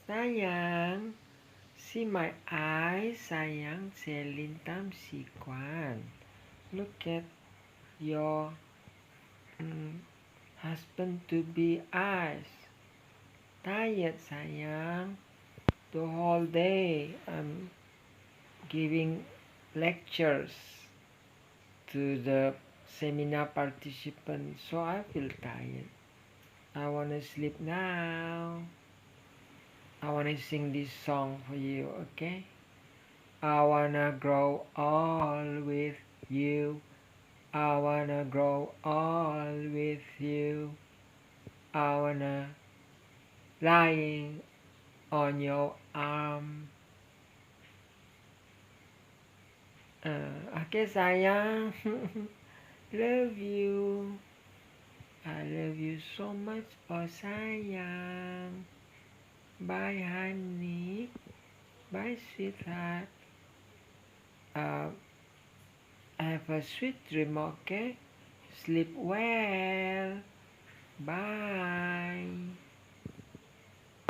Sayang, see my eyes, sayang, selintam sikwan. Look at your husband-to-be eyes. Tired, sayang. The whole day I'm giving lectures to the seminar participants, so I feel tired. I wanna sleep now. I wanna sing this song for you, okay? I wanna grow old with you. I wanna grow old with you. I wanna lying on your arm. Okay sayang. Love you. I love you so much, oh sayang. Bye honey. Bye sweetheart. Have a sweet dream, okay? Sleep well.